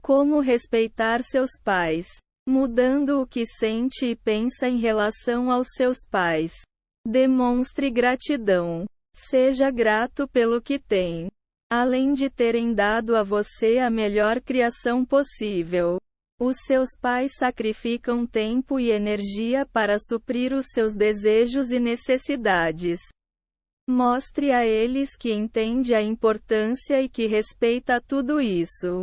Como respeitar seus pais? Mudando o que sente e pensa em relação aos seus pais. Demonstre gratidão. Seja grato pelo que tem. Além de terem dado a você a melhor criação possível, os seus pais sacrificam tempo e energia para suprir os seus desejos e necessidades. Mostre a eles que entende a importância e que respeita tudo isso.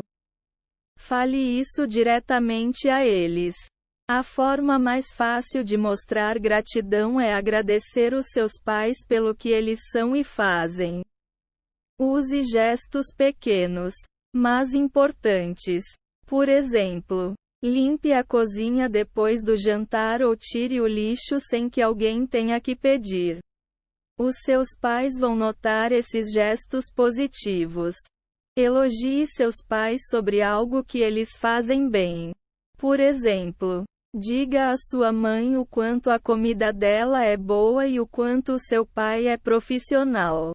Fale isso diretamente a eles. A forma mais fácil de mostrar gratidão é agradecer os seus pais pelo que eles são e fazem. Use gestos pequenos, mas importantes. Por exemplo, limpe a cozinha depois do jantar ou tire o lixo sem que alguém tenha que pedir. Os seus pais vão notar esses gestos positivos. Elogie seus pais sobre algo que eles fazem bem. Por exemplo, diga à sua mãe o quanto a comida dela é boa e o quanto o seu pai é profissional.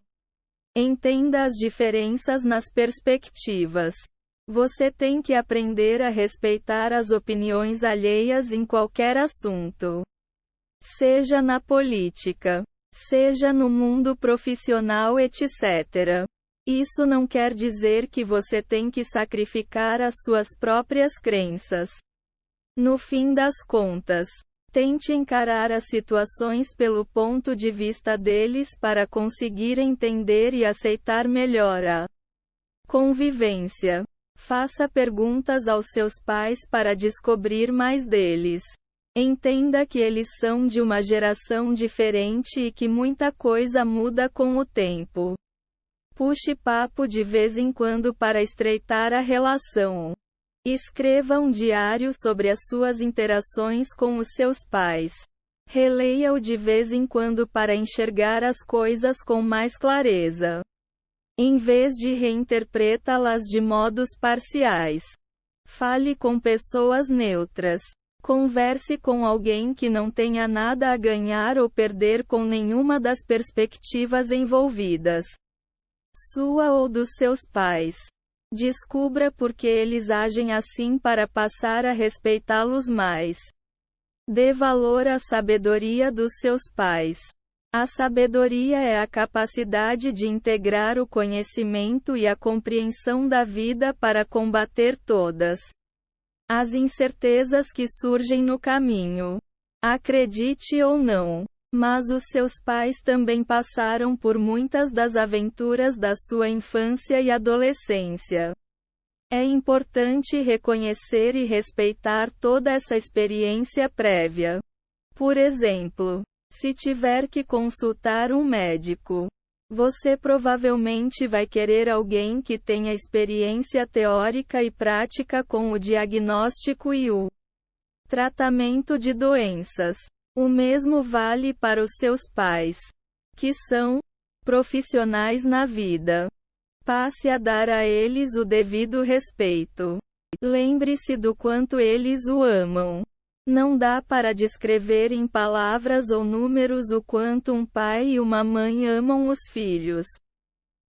Entenda as diferenças nas perspectivas. Você tem que aprender a respeitar as opiniões alheias em qualquer assunto. Seja na política, seja no mundo profissional, etc. Isso não quer dizer que você tem que sacrificar as suas próprias crenças. No fim das contas, tente encarar as situações pelo ponto de vista deles para conseguir entender e aceitar melhor a convivência. Faça perguntas aos seus pais para descobrir mais deles. Entenda que eles são de uma geração diferente e que muita coisa muda com o tempo. Puxe papo de vez em quando para estreitar a relação. Escreva um diário sobre as suas interações com os seus pais. Releia-o de vez em quando para enxergar as coisas com mais clareza, em vez de reinterpretá-las de modos parciais. Fale com pessoas neutras. Converse com alguém que não tenha nada a ganhar ou perder com nenhuma das perspectivas envolvidas, sua ou dos seus pais. Descubra por que eles agem assim para passar a respeitá-los mais. Dê valor à sabedoria dos seus pais. A sabedoria é a capacidade de integrar o conhecimento e a compreensão da vida para combater todas as incertezas que surgem no caminho. Acredite ou não, mas os seus pais também passaram por muitas das aventuras da sua infância e adolescência. É importante reconhecer e respeitar toda essa experiência prévia. Por exemplo, se tiver que consultar um médico, você provavelmente vai querer alguém que tenha experiência teórica e prática com o diagnóstico e o tratamento de doenças. O mesmo vale para os seus pais, que são profissionais na vida. Passe a dar a eles o devido respeito. Lembre-se do quanto eles o amam. Não dá para descrever em palavras ou números o quanto um pai e uma mãe amam os filhos.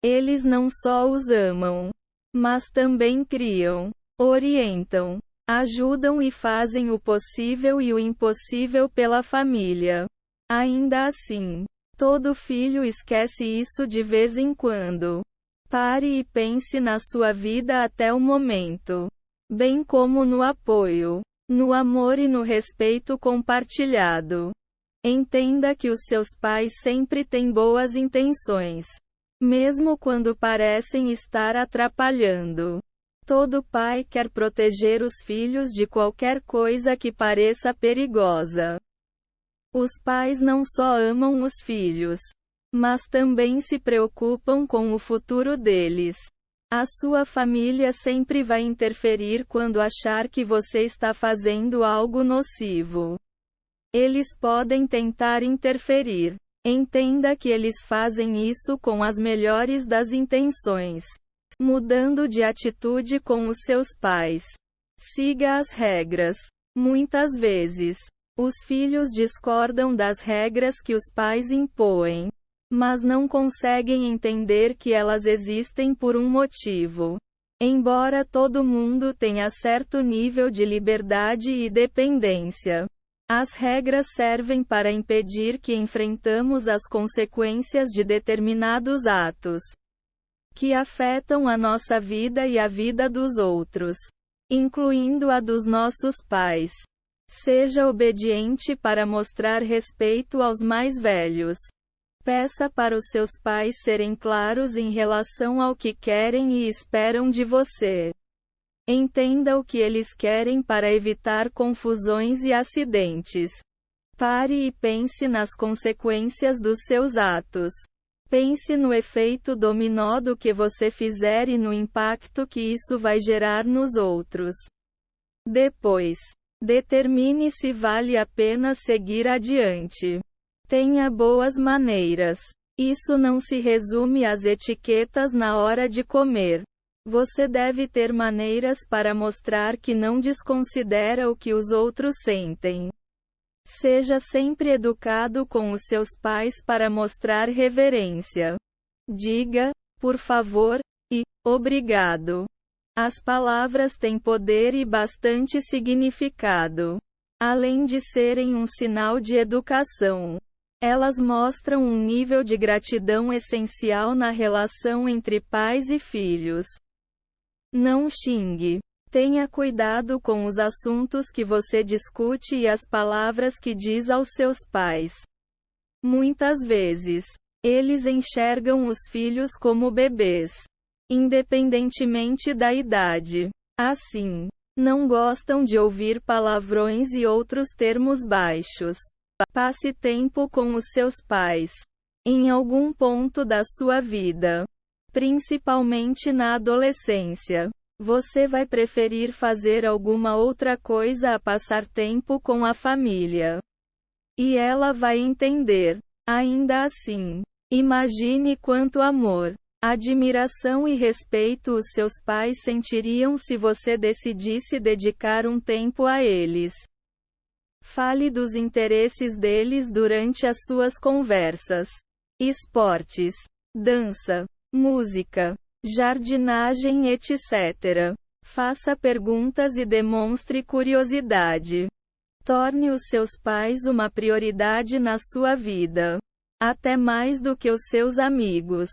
Eles não só os amam, mas também criam, orientam, ajudam e fazem o possível e o impossível pela família. Ainda assim, todo filho esquece isso de vez em quando. Pare e pense na sua vida até o momento, bem como no apoio, no amor e no respeito compartilhado. Entenda que os seus pais sempre têm boas intenções, mesmo quando parecem estar atrapalhando. Todo pai quer proteger os filhos de qualquer coisa que pareça perigosa. Os pais não só amam os filhos, mas também se preocupam com o futuro deles. A sua família sempre vai interferir quando achar que você está fazendo algo nocivo. Eles podem tentar interferir. Entenda que eles fazem isso com as melhores das intenções. Mudando de atitude com os seus pais. Siga as regras. Muitas vezes, os filhos discordam das regras que os pais impõem, mas não conseguem entender que elas existem por um motivo. Embora todo mundo tenha certo nível de liberdade e dependência, as regras servem para impedir que enfrentamos as consequências de determinados atos que afetam a nossa vida e a vida dos outros, incluindo a dos nossos pais. Seja obediente para mostrar respeito aos mais velhos. Peça para os seus pais serem claros em relação ao que querem e esperam de você. Entenda o que eles querem para evitar confusões e acidentes. Pare e pense nas consequências dos seus atos. Pense no efeito dominó do que você fizer e no impacto que isso vai gerar nos outros. Depois, determine se vale a pena seguir adiante. Tenha boas maneiras. Isso não se resume às etiquetas na hora de comer. Você deve ter maneiras para mostrar que não desconsidera o que os outros sentem. Seja sempre educado com os seus pais para mostrar reverência. Diga, por favor, e obrigado. As palavras têm poder e bastante significado. Além de serem um sinal de educação, elas mostram um nível de gratidão essencial na relação entre pais e filhos. Não xingue. Tenha cuidado com os assuntos que você discute e as palavras que diz aos seus pais. Muitas vezes, eles enxergam os filhos como bebês, independentemente da idade. Assim, não gostam de ouvir palavrões e outros termos baixos. Passe tempo com os seus pais. Em algum ponto da sua vida, principalmente na adolescência, você vai preferir fazer alguma outra coisa a passar tempo com a família. E ela vai entender. Ainda assim, imagine quanto amor, admiração e respeito os seus pais sentiriam se você decidisse dedicar um tempo a eles. Fale dos interesses deles durante as suas conversas. Esportes, dança, música, jardinagem, etc. Faça perguntas e demonstre curiosidade. Torne os seus pais uma prioridade na sua vida. Até mais do que os seus amigos.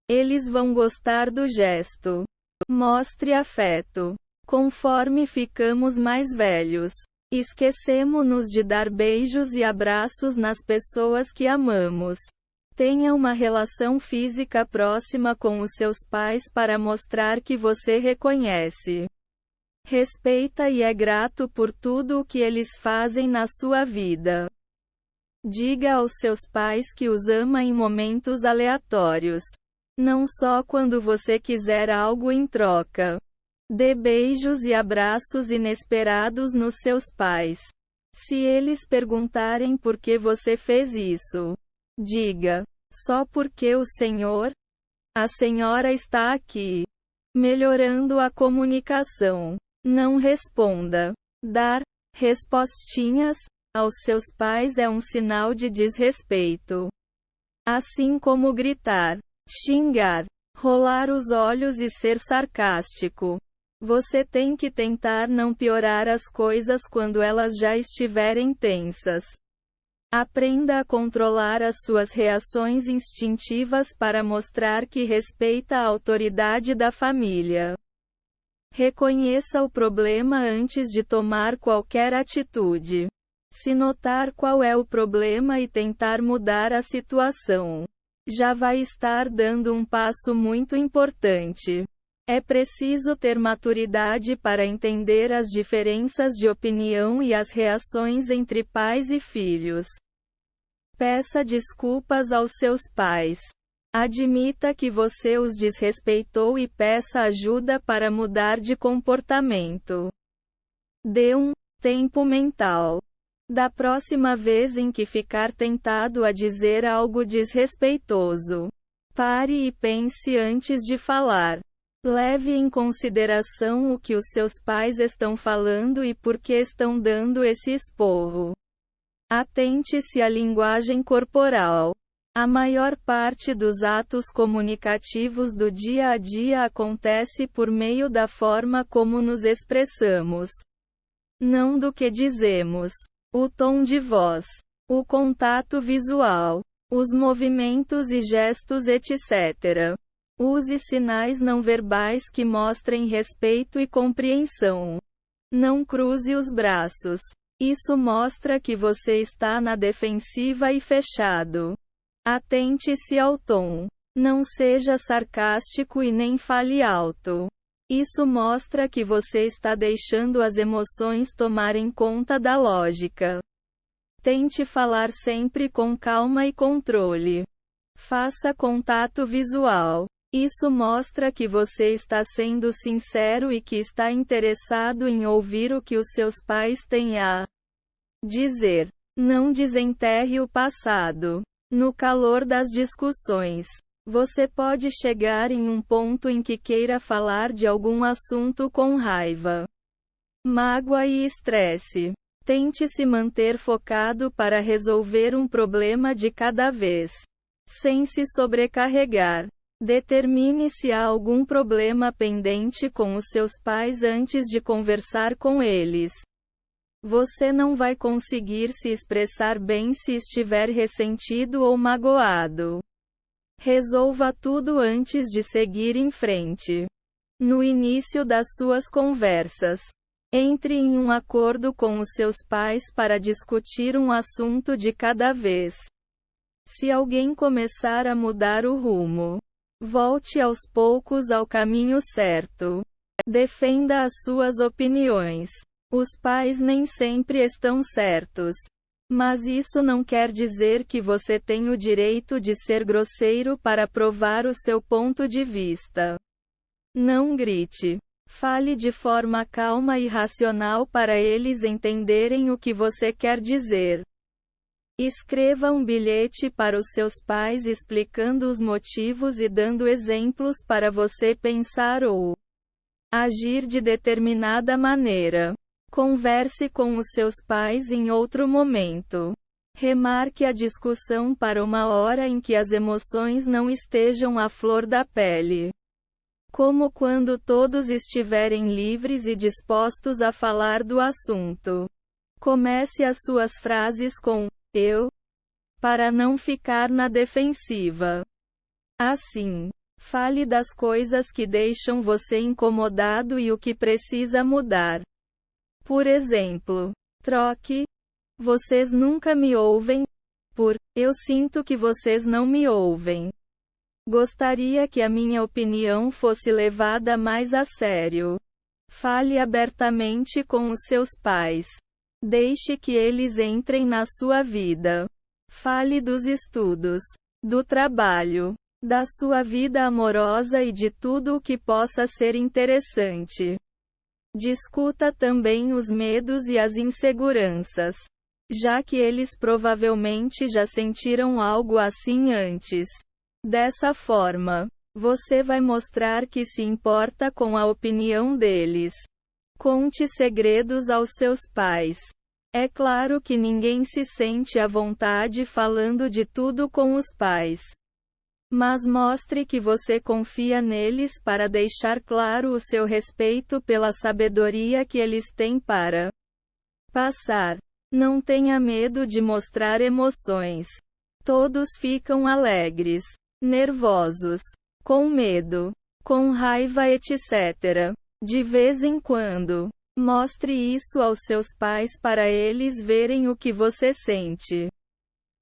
Eles vão gostar do gesto. Mostre afeto. Conforme ficamos mais velhos, esquecemos-nos de dar beijos e abraços nas pessoas que amamos. Tenha uma relação física próxima com os seus pais para mostrar que você reconhece, respeita e é grato por tudo o que eles fazem na sua vida. Diga aos seus pais que os ama em momentos aleatórios. Não só quando você quiser algo em troca. Dê beijos e abraços inesperados nos seus pais. Se eles perguntarem por que você fez isso, diga: só porque o Senhor, a senhora está aqui. Melhorando a comunicação. Não responda. Dar respostinhas aos seus pais é um sinal de desrespeito. Assim como gritar, xingar, rolar os olhos e ser sarcástico. Você tem que tentar não piorar as coisas quando elas já estiverem tensas. Aprenda a controlar as suas reações instintivas para mostrar que respeita a autoridade da família. Reconheça o problema antes de tomar qualquer atitude. Se notar qual é o problema e tentar mudar a situação, já vai estar dando um passo muito importante. É preciso ter maturidade para entender as diferenças de opinião e as reações entre pais e filhos. Peça desculpas aos seus pais. Admita que você os desrespeitou e peça ajuda para mudar de comportamento. Dê um tempo mental. Da próxima vez em que ficar tentado a dizer algo desrespeitoso, pare e pense antes de falar. Leve em consideração o que os seus pais estão falando e por que estão dando esse esporro. Atente-se à linguagem corporal. A maior parte dos atos comunicativos do dia a dia acontece por meio da forma como nos expressamos, não do que dizemos. O tom de voz, o contato visual, os movimentos e gestos, etc. Use sinais não verbais que mostrem respeito e compreensão. Não cruze os braços. Isso mostra que você está na defensiva e fechado. Atente-se ao tom. Não seja sarcástico e nem fale alto. Isso mostra que você está deixando as emoções tomarem conta da lógica. Tente falar sempre com calma e controle. Faça contato visual. Isso mostra que você está sendo sincero e que está interessado em ouvir o que os seus pais têm a dizer. Não desenterre o passado. No calor das discussões, você pode chegar em um ponto em que queira falar de algum assunto com raiva, mágoa e estresse. Tente se manter focado para resolver um problema de cada vez, sem se sobrecarregar. Determine se há algum problema pendente com os seus pais antes de conversar com eles. Você não vai conseguir se expressar bem se estiver ressentido ou magoado. Resolva tudo antes de seguir em frente. No início das suas conversas, entre em um acordo com os seus pais para discutir um assunto de cada vez. Se alguém começar a mudar o rumo, volte aos poucos ao caminho certo. Defenda as suas opiniões. Os pais nem sempre estão certos. Mas isso não quer dizer que você tem o direito de ser grosseiro para provar o seu ponto de vista. Não grite. Fale de forma calma e racional para eles entenderem o que você quer dizer. Escreva um bilhete para os seus pais explicando os motivos e dando exemplos para você pensar ou agir de determinada maneira. Converse com os seus pais em outro momento. Remarque a discussão para uma hora em que as emoções não estejam à flor da pele. Como quando todos estiverem livres e dispostos a falar do assunto. Comece as suas frases com eu, para não ficar na defensiva. Assim, fale das coisas que deixam você incomodado e o que precisa mudar. Por exemplo, troque vocês nunca me ouvem por eu sinto que vocês não me ouvem. Gostaria que a minha opinião fosse levada mais a sério. Fale abertamente com os seus pais. Deixe que eles entrem na sua vida. Fale dos estudos, do trabalho, da sua vida amorosa e de tudo o que possa ser interessante. Discuta também os medos e as inseguranças, já que eles provavelmente já sentiram algo assim antes. Dessa forma, você vai mostrar que se importa com a opinião deles. Conte segredos aos seus pais. É claro que ninguém se sente à vontade falando de tudo com os pais. Mas mostre que você confia neles para deixar claro o seu respeito pela sabedoria que eles têm para passar. Não tenha medo de mostrar emoções. Todos ficam alegres, nervosos, com medo, com raiva, etc. De vez em quando, mostre isso aos seus pais para eles verem o que você sente.